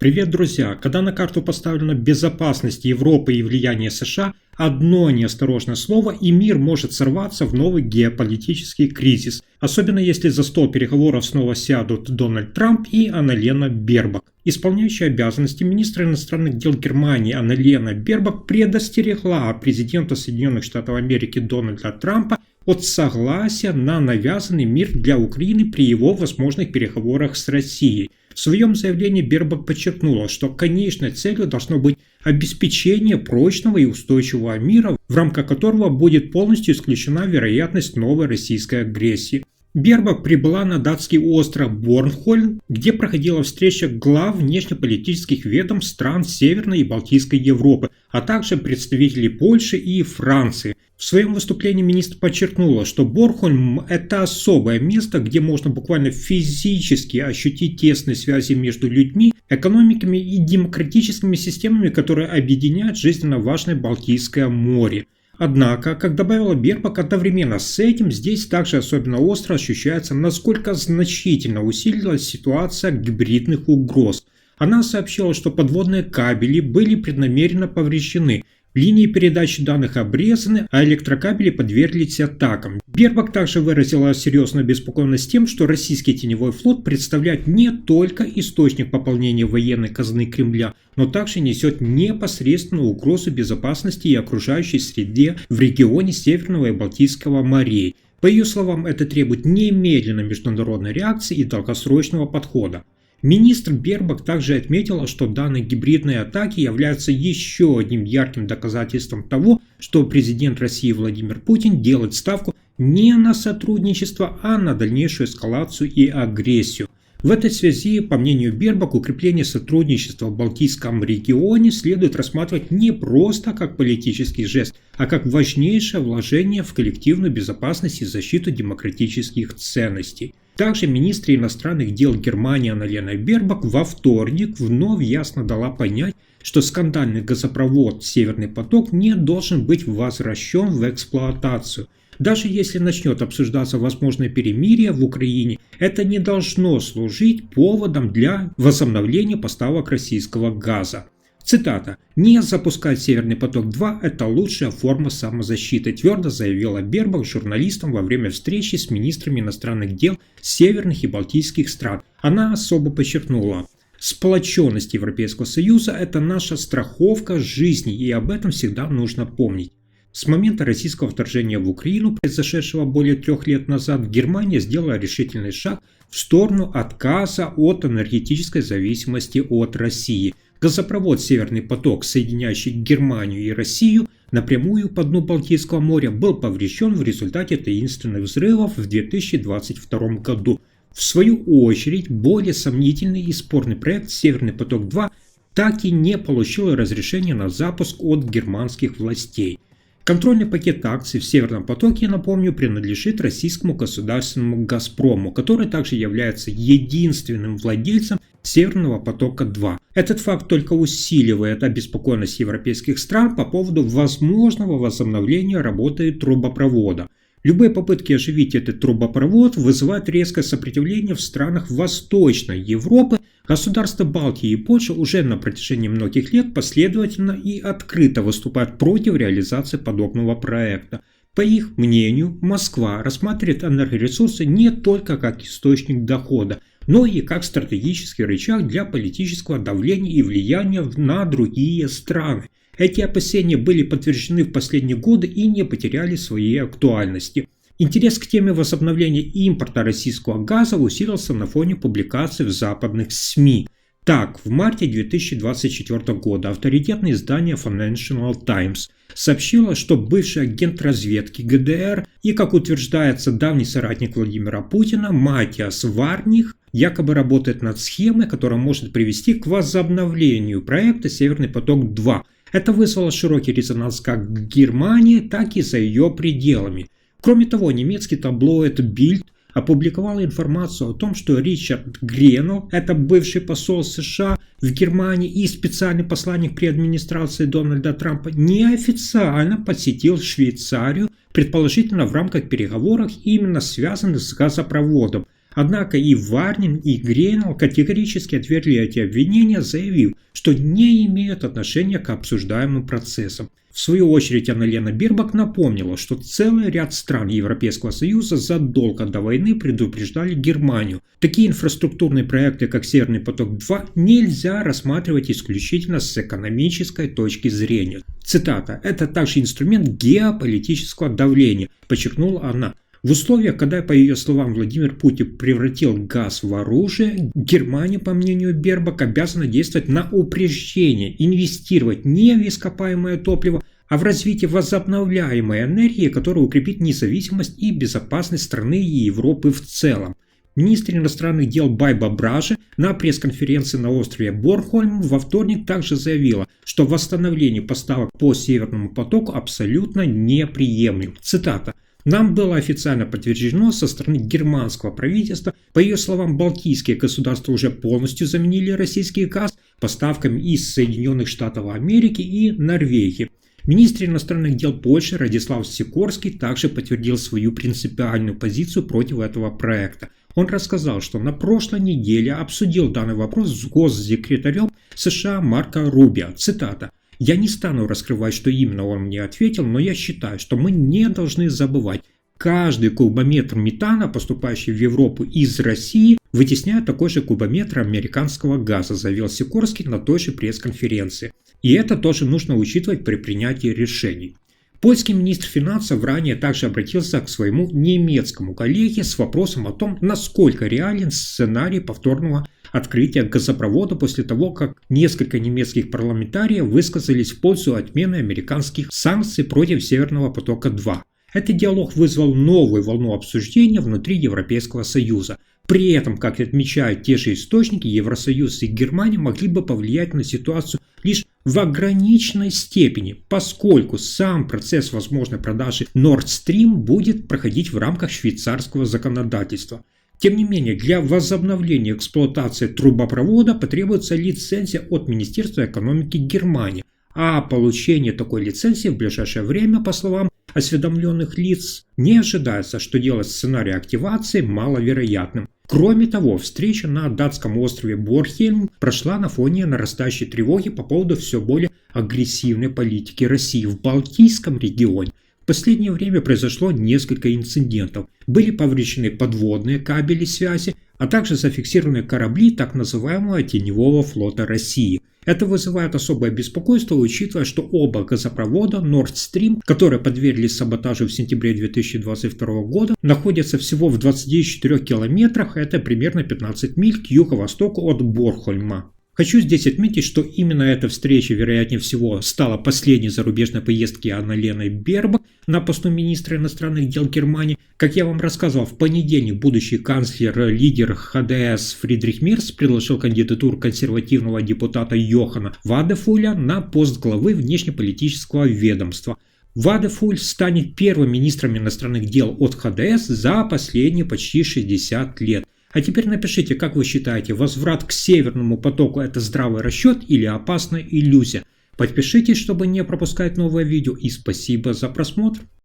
Привет, друзья! Когда на карту поставлена безопасность Европы и влияние США, одно неосторожное слово и мир может сорваться в новый геополитический кризис. Особенно если за стол переговоров снова сядут Дональд Трамп и Анна-Лена Бербок. Исполняющая обязанности министра иностранных дел Германии Анна-Лена Бербок предостерегла президента Соединенных Штатов Америки Дональда Трампа от согласия на навязанный мир для Украины при его возможных переговорах с Россией. В своем заявлении Бербок подчеркнула, что конечной целью должно быть обеспечение прочного и устойчивого мира, в рамках которого будет полностью исключена вероятность новой российской агрессии. Бербок прибыла на датский остров Борнхольм, где проходила встреча глав внешнеполитических ведомств стран Северной и Балтийской Европы, а также представителей Польши и Франции. В своем выступлении министр подчеркнула, что Борнхольм – это особое место, где можно буквально физически ощутить тесные связи между людьми, экономиками и демократическими системами, которые объединяют жизненно важное Балтийское море. Однако, как добавила Бербок, одновременно с этим здесь также особенно остро ощущается, насколько значительно усилилась ситуация гибридных угроз. Она сообщила, что подводные кабели были преднамеренно повреждены, линии передачи данных обрезаны, а электрокабели подверглись атакам. Бербок также выразила серьезную обеспокоенность тем, что российский теневой флот представляет не только источник пополнения военной казны Кремля, но также несет непосредственную угрозу безопасности и окружающей среде в регионе Северного и Балтийского морей. По ее словам, это требует немедленной международной реакции и долгосрочного подхода. Министр Бербок также отметила, что данные гибридные атаки являются еще одним ярким доказательством того, что президент России Владимир Путин делает ставку не на сотрудничество, а на дальнейшую эскалацию и агрессию. В этой связи, по мнению Бербок, укрепление сотрудничества в Балтийском регионе следует рассматривать не просто как политический жест, а как важнейшее вложение в коллективную безопасность и защиту демократических ценностей. Также министр иностранных дел Германии Анна-Лена Бербок во вторник вновь ясно дала понять, что скандальный газопровод «Северный поток» не должен быть возвращен в эксплуатацию. Даже если начнет обсуждаться возможное перемирие в Украине, это не должно служить поводом для возобновления поставок российского газа. Цитата. «Не запускать «Северный поток-2» – это лучшая форма самозащиты», твердо заявила Бербок журналистам во время встречи с министрами иностранных дел северных и балтийских стран. Она особо подчеркнула: «Сплоченность Европейского Союза – это наша страховка жизни, и об этом всегда нужно помнить». С момента российского вторжения в Украину, произошедшего более 3 лет назад, Германия сделала решительный шаг в сторону отказа от энергетической зависимости от России. Газопровод «Северный поток», соединяющий Германию и Россию напрямую по дну Балтийского моря, был поврежден в результате таинственных взрывов в 2022 году. В свою очередь, более сомнительный и спорный проект «Северный поток-2» так и не получил разрешения на запуск от германских властей. Контрольный пакет акций в «Северном потоке», напомню, принадлежит российскому государственному «Газпрому», который также является единственным владельцем «Северного потока-2». Этот факт только усиливает обеспокоенность европейских стран по поводу возможного возобновления работы трубопровода. Любые попытки оживить этот трубопровод вызывают резкое сопротивление в странах Восточной Европы. Государства Балтии и Польши уже на протяжении многих лет последовательно и открыто выступают против реализации подобного проекта. По их мнению, Москва рассматривает энергоресурсы не только как источник дохода, но и как стратегический рычаг для политического давления и влияния на другие страны. Эти опасения были подтверждены в последние годы и не потеряли своей актуальности. Интерес к теме возобновления импорта российского газа усилился на фоне публикаций в западных СМИ. Так, в марте 2024 года авторитетное издание Financial Times сообщило, что бывший агент разведки ГДР и, как утверждается, давний соратник Владимира Путина Матиас Варних якобы работает над схемой, которая может привести к возобновлению проекта «Северный поток-2». Это вызвало широкий резонанс как в Германии, так и за ее пределами. Кроме того, немецкий таблоид Bild опубликовал информацию о том, что Ричард Гренел, это бывший посол США в Германии и специальный посланник при администрации Дональда Трампа, неофициально посетил Швейцарию, предположительно в рамках переговоров, именно связанных с газопроводом. Однако и Варнин, и Гренел категорически отвергли эти обвинения, заявив, что не имеют отношения к обсуждаемым процессам. В свою очередь Анна-Лена Бербак напомнила, что целый ряд стран Европейского Союза задолго до войны предупреждали Германию. Такие инфраструктурные проекты, как Северный поток-2, нельзя рассматривать исключительно с экономической точки зрения. Цитата: «Это также инструмент геополитического давления», подчеркнула она. В условиях, когда, по ее словам, Владимир Путин превратил газ в оружие, Германия, по мнению Бербак, обязана действовать на упреждение, инвестировать не в ископаемое топливо, а в развитие возобновляемой энергии, которая укрепит независимость и безопасность страны и Европы в целом. Министр иностранных дел Байба Браже на пресс-конференции на острове Борнхольм во вторник также заявила, что восстановление поставок по Северному потоку абсолютно неприемлемо. Цитата: «Нам было официально подтверждено со стороны германского правительства, по ее словам, балтийские государства уже полностью заменили российский газ поставками из Соединенных Штатов Америки и Норвегии». Министр иностранных дел Польши Радислав Сикорский также подтвердил свою принципиальную позицию против этого проекта. Он рассказал, что на прошлой неделе обсудил данный вопрос с госсекретарем США Марко Рубио. Цитата: «Я не стану раскрывать, что именно он мне ответил, но я считаю, что мы не должны забывать, каждый кубометр метана, поступающий в Европу из России, вытесняет такой же кубометр американского газа», заявил Сикорский на той же пресс-конференции. И это тоже нужно учитывать при принятии решений. Польский министр финансов ранее также обратился к своему немецкому коллеге с вопросом о том, насколько реален сценарий повторного открытия газопровода после того, как несколько немецких парламентариев высказались в пользу отмены американских санкций против Северного потока-2. Этот диалог вызвал новую волну обсуждения внутри Европейского Союза. При этом, как отмечают те же источники, Евросоюз и Германия могли бы повлиять на ситуацию лишь в ограниченной степени, поскольку сам процесс возможной продажи Nord Stream будет проходить в рамках швейцарского законодательства. Тем не менее, для возобновления эксплуатации трубопровода потребуется лицензия от Министерства экономики Германии, а получение такой лицензии в ближайшее время, по словам осведомленных лиц, не ожидается, что делать сценарий активации маловероятным. Кроме того, встреча на датском острове Борнхольм прошла на фоне нарастающей тревоги по поводу все более агрессивной политики России в Балтийском регионе. В последнее время произошло несколько инцидентов. Были повреждены подводные кабели связи, а также зафиксированы корабли так называемого теневого флота России. Это вызывает особое беспокойство, учитывая, что оба газопровода Nord Stream, которые подверглись саботажу в сентябре 2022 года, находятся всего в 24 километрах, это примерно 15 миль к юго-востоку от Борнхольма. Хочу здесь отметить, что именно эта встреча, вероятнее всего, стала последней зарубежной поездки Анны-Лены Бербак на посту министра иностранных дел Германии. Как я вам рассказывал, в понедельник будущий канцлер-лидер ХДС Фридрих Мерц предложил кандидатуру консервативного депутата Йохана Вадефуля на пост главы внешнеполитического ведомства. Вадефуль станет первым министром иностранных дел от ХДС за последние почти 60 лет. А теперь напишите, как вы считаете, возврат к Северному потоку – это здравый расчет или опасная иллюзия? Подпишитесь, чтобы не пропускать новое видео, и спасибо за просмотр.